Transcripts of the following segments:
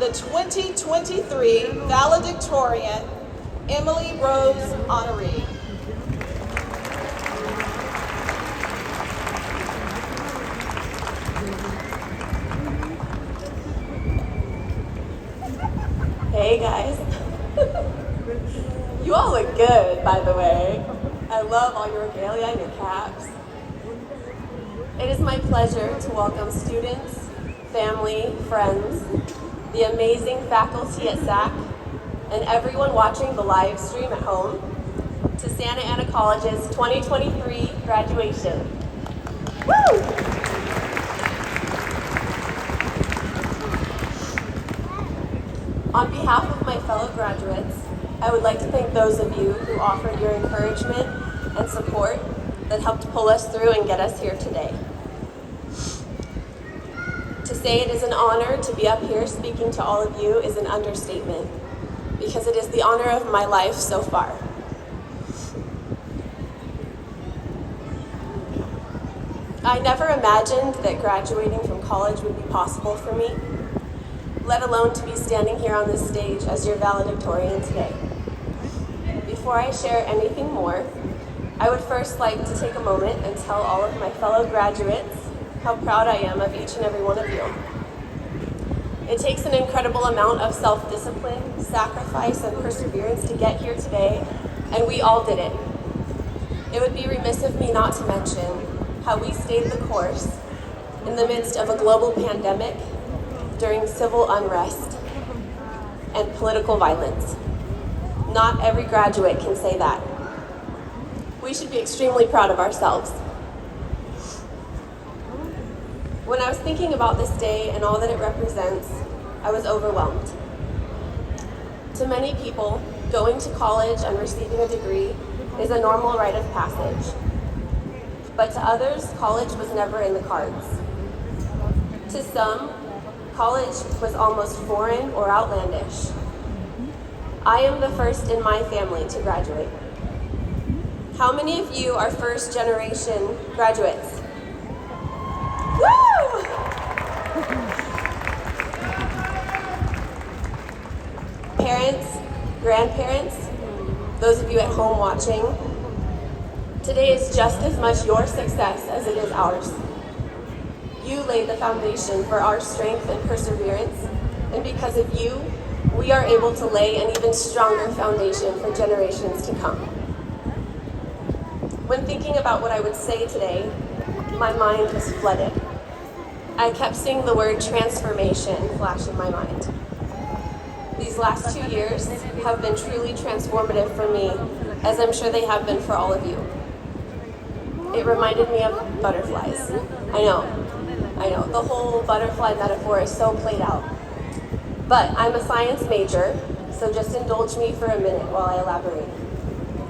the 2023 valedictorian, Emily Rose Honoree. Hey guys. You all look good, by the way. I love all your regalia and your caps. It is my pleasure to welcome students, family, friends, the amazing faculty at SAC, and everyone watching the live stream at home to Santa Ana College's 2023 graduation. Woo! On behalf of my fellow graduates, I would like to thank those of you who offered your encouragement and support that helped pull us through and get us here today. To say it is an honor to be up here speaking to all of you is an understatement, because it is the honor of my life so far. I never imagined that graduating from college would be possible for me, let alone to be standing here on this stage as your valedictorian today. Before I share anything more, I would first like to take a moment and tell all of my fellow graduates how proud I am of each and every one of you. It takes an incredible amount of self-discipline, sacrifice, and perseverance to get here today, and we all did it. It would be remiss of me not to mention how we stayed the course in the midst of a global pandemic, during civil unrest and political violence. Not every graduate can say that. We should be extremely proud of ourselves. When I was thinking about this day and all that it represents, I was overwhelmed. To many people, going to college and receiving a degree is a normal rite of passage. But to others, college was never in the cards. To some, college was almost foreign or outlandish. I am the first in my family to graduate. How many of you are first generation graduates? Woo! Parents, grandparents, those of you at home watching, today is just as much your success as it is ours. You laid the foundation for our strength and perseverance, and because of you, we are able to lay an even stronger foundation for generations to come. When thinking about what I would say today, my mind was flooded. I kept seeing the word transformation flash in my mind. These last 2 years have been truly transformative for me, as I'm sure they have been for all of you. It reminded me of butterflies. I know, the whole butterfly metaphor is so played out. But I'm a science major, so just indulge me for a minute while I elaborate.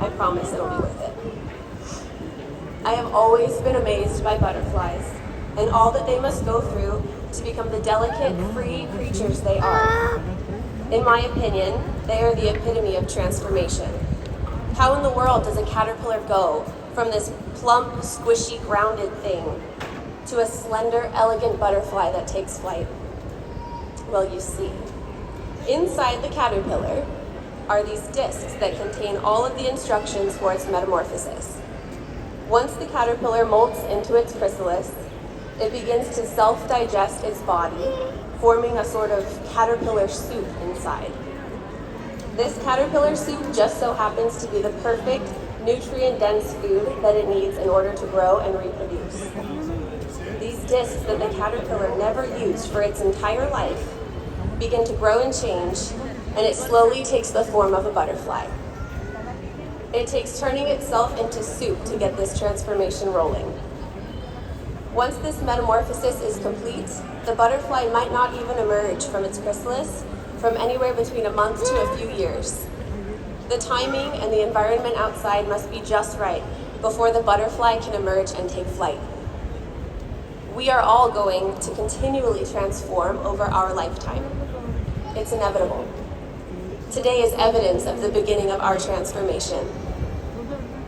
I promise it'll be worth it. I have always been amazed by butterflies and all that they must go through to become the delicate, free creatures they are. In my opinion, they are the epitome of transformation. How in the world does a caterpillar go from this plump, squishy, grounded thing to a slender, elegant butterfly that takes flight? Well, you see, inside the caterpillar are these discs that contain all of the instructions for its metamorphosis. Once the caterpillar molts into its chrysalis, it begins to self-digest its body, forming a sort of caterpillar soup inside. This caterpillar soup just so happens to be the perfect, nutrient-dense food that it needs in order to grow and reproduce. These discs that the caterpillar never used for its entire life begin to grow and change, and it slowly takes the form of a butterfly. It takes turning itself into soup to get this transformation rolling. Once this metamorphosis is complete, the butterfly might not even emerge from its chrysalis from anywhere between a month to a few years. The timing and the environment outside must be just right before the butterfly can emerge and take flight. We are all going to continually transform over our lifetime. It's inevitable. Today is evidence of the beginning of our transformation.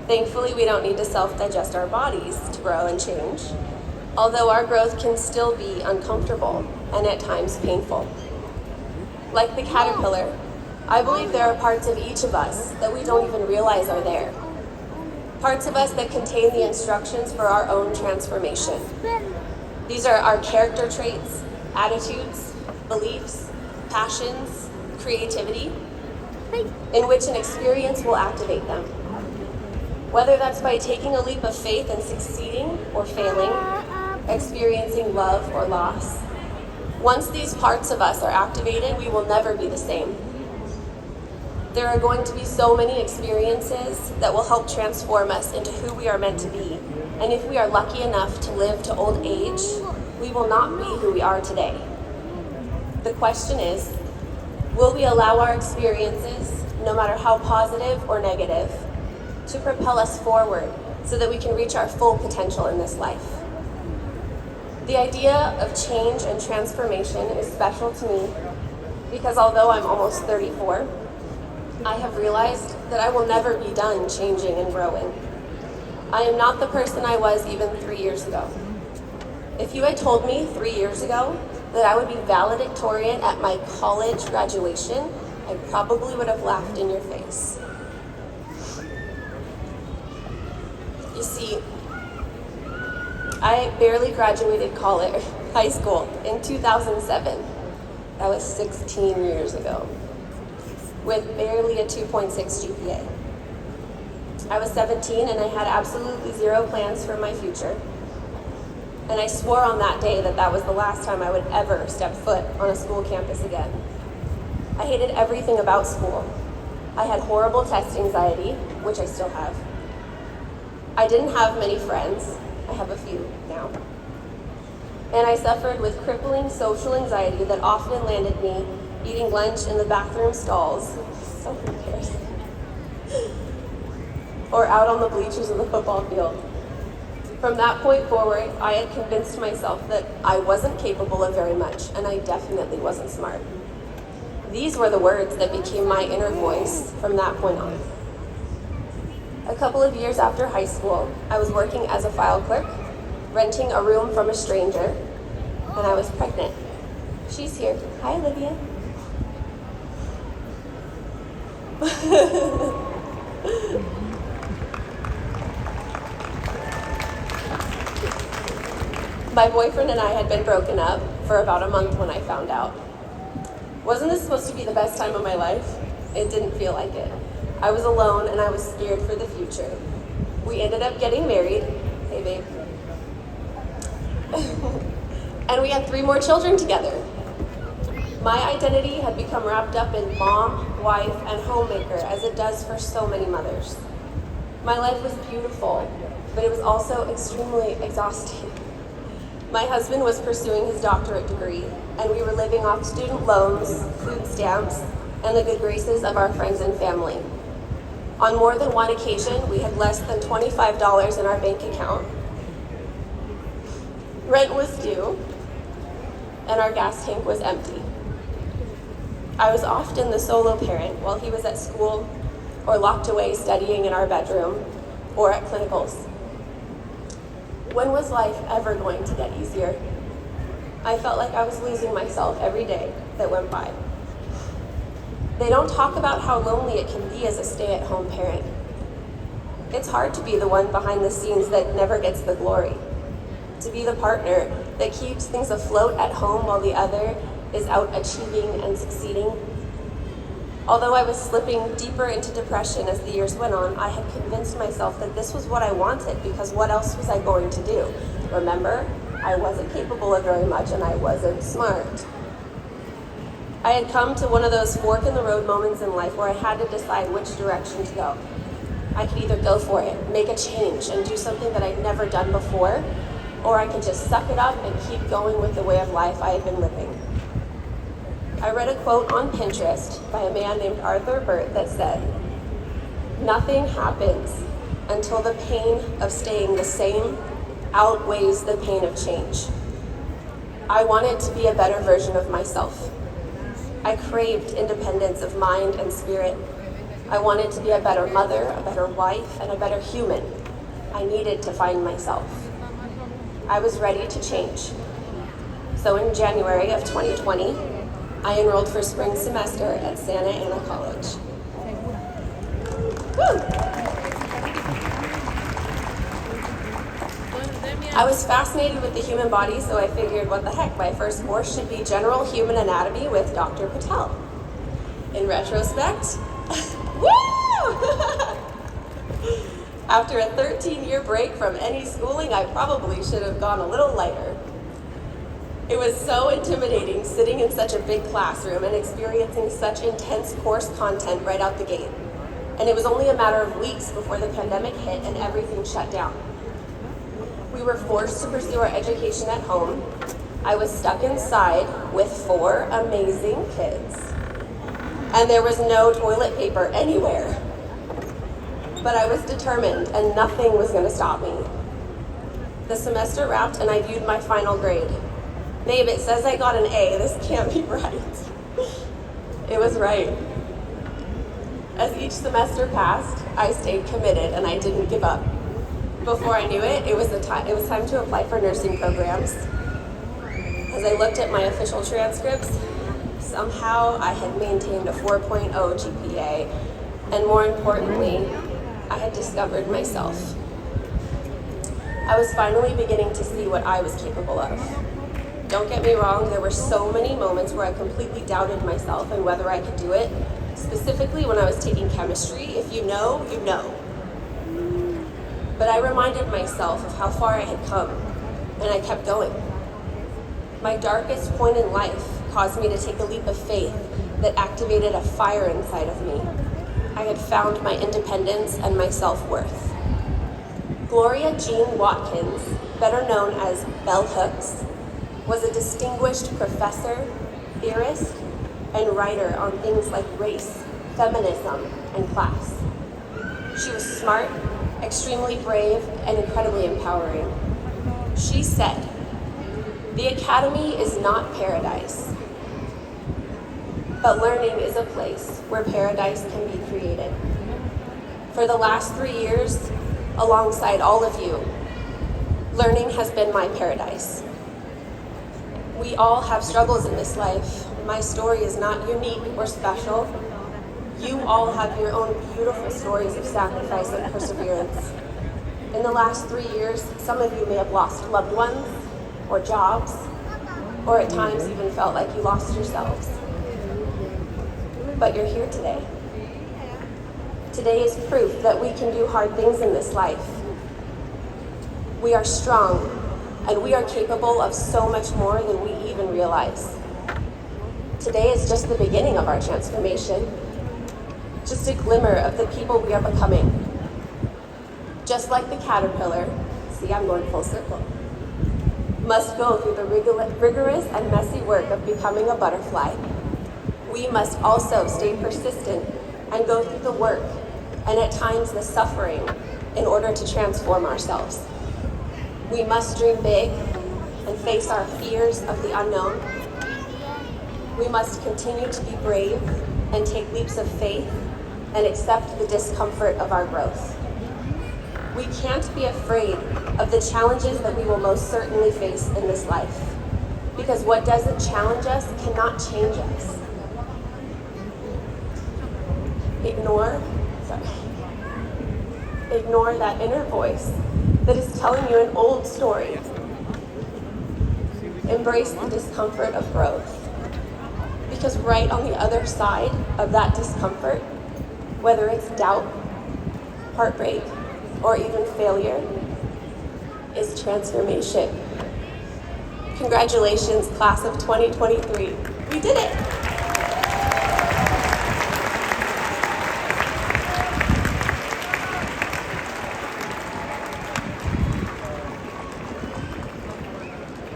Thankfully, we don't need to self-digest our bodies to grow and change, although our growth can still be uncomfortable and at times painful. Like the caterpillar, I believe there are parts of each of us that we don't even realize are there. Parts of us that contain the instructions for our own transformation. These are our character traits, attitudes, beliefs, passions, creativity, in which an experience will activate them. Whether that's by taking a leap of faith and succeeding or failing, experiencing love or loss. Once these parts of us are activated, we will never be the same. There are going to be so many experiences that will help transform us into who we are meant to be. And if we are lucky enough to live to old age, we will not be who we are today. The question is, will we allow our experiences, no matter how positive or negative, to propel us forward so that we can reach our full potential in this life? The idea of change and transformation is special to me because although I'm almost 34, I have realized that I will never be done changing and growing. I am not the person I was even 3 years ago. If you had told me 3 years ago that I would be valedictorian at my college graduation, I probably would have laughed in your face. You see, I barely graduated high school in 2007. That was 16 years ago, with barely a 2.6 GPA. I was 17 and I had absolutely zero plans for my future. And I swore on that day that that was the last time I would ever step foot on a school campus again. I hated everything about school. I had horrible test anxiety, which I still have. I didn't have many friends. I have a few now. And I suffered with crippling social anxiety that often landed me eating lunch in the bathroom stalls, so embarrassing, or out on the bleachers of the football field. From that point forward, I had convinced myself that I wasn't capable of very much, and I definitely wasn't smart. These were the words that became my inner voice from that point on. A couple of years after high school, I was working as a file clerk, renting a room from a stranger, and I was pregnant. She's here. Hi, Olivia. My boyfriend and I had been broken up for about a month when I found out. Wasn't this supposed to be the best time of my life? It didn't feel like it. I was alone and I was scared for the future. We ended up getting married. Hey, babe. And we had 3 more children together. My identity had become wrapped up in mom, wife, and homemaker, as it does for so many mothers. My life was beautiful, but it was also extremely exhausting. My husband was pursuing his doctorate degree, and we were living off student loans, food stamps, and the good graces of our friends and family. On more than one occasion, we had less than $25 in our bank account. Rent was due, and our gas tank was empty. I was often the solo parent while he was at school or locked away studying in our bedroom or at clinicals. When was life ever going to get easier? I felt like I was losing myself every day that went by. They don't talk about how lonely it can be as a stay-at-home parent. It's hard to be the one behind the scenes that never gets the glory, to be the partner that keeps things afloat at home while the other is out achieving and succeeding. Although I was slipping deeper into depression as the years went on, I had convinced myself that this was what I wanted because what else was I going to do? Remember, I wasn't capable of very much and I wasn't smart. I had come to one of those fork-in-the-road moments in life where I had to decide which direction to go. I could either go for it, make a change, and do something that I'd never done before, or I could just suck it up and keep going with the way of life I had been living. I read a quote on Pinterest by a man named Arthur Burt that said, "Nothing happens until the pain of staying the same outweighs the pain of change." I wanted to be a better version of myself. I craved independence of mind and spirit. I wanted to be a better mother, a better wife, and a better human. I needed to find myself. I was ready to change. So in January of 2020, I enrolled for spring semester at Santa Ana College. Woo! I was fascinated with the human body, so I figured, what the heck, my first course should be General Human Anatomy with Dr. Patel. In retrospect, woo! After a 13-year break from any schooling, I probably should have gone a little lighter. It was so intimidating sitting in such a big classroom and experiencing such intense course content right out the gate. And it was only a matter of weeks before the pandemic hit and everything shut down. We were forced to pursue our education at home. I was stuck inside with 4 amazing kids. And there was no toilet paper anywhere. But I was determined and nothing was going to stop me. The semester wrapped and I viewed my final grade. Babe, it says I got an A. This can't be right. It was right. As each semester passed, I stayed committed and I didn't give up. Before I knew it, it was time to apply for nursing programs. As I looked at my official transcripts, somehow I had maintained a 4.0 GPA, and more importantly, I had discovered myself. I was finally beginning to see what I was capable of. Don't get me wrong, there were so many moments where I completely doubted myself and whether I could do it, specifically when I was taking chemistry. If you know, you know. But I reminded myself of how far I had come, and I kept going. My darkest point in life caused me to take a leap of faith that activated a fire inside of me. I had found my independence and my self-worth. Gloria Jean Watkins, better known as Bell Hooks, was a distinguished professor, theorist, and writer on things like race, feminism, and class. She was smart, extremely brave, and incredibly empowering. She said, "The academy is not paradise, but learning is a place where paradise can be created." For the last 3 years, alongside all of you, learning has been my paradise. We all have struggles in this life. My story is not unique or special. You all have your own beautiful stories of sacrifice and perseverance. In the last 3 years, some of you may have lost loved ones or jobs, or at times even felt like you lost yourselves. But you're here today. Today is proof that we can do hard things in this life. We are strong, and we are capable of so much more than we even realize. Today is just the beginning of our transformation. Just a glimmer of the people we are becoming. Just like the caterpillar, see, I'm going full circle, must go through the rigorous and messy work of becoming a butterfly, we must also stay persistent and go through the work and at times the suffering in order to transform ourselves. We must dream big and face our fears of the unknown. We must continue to be brave and take leaps of faith and accept the discomfort of our growth. We can't be afraid of the challenges that we will most certainly face in this life, because what doesn't challenge us cannot change us. Ignore that inner voice that is telling you an old story. Embrace the discomfort of growth, because right on the other side of that discomfort, whether it's doubt, heartbreak, or even failure, is transformation. Congratulations, class of 2023. We did it!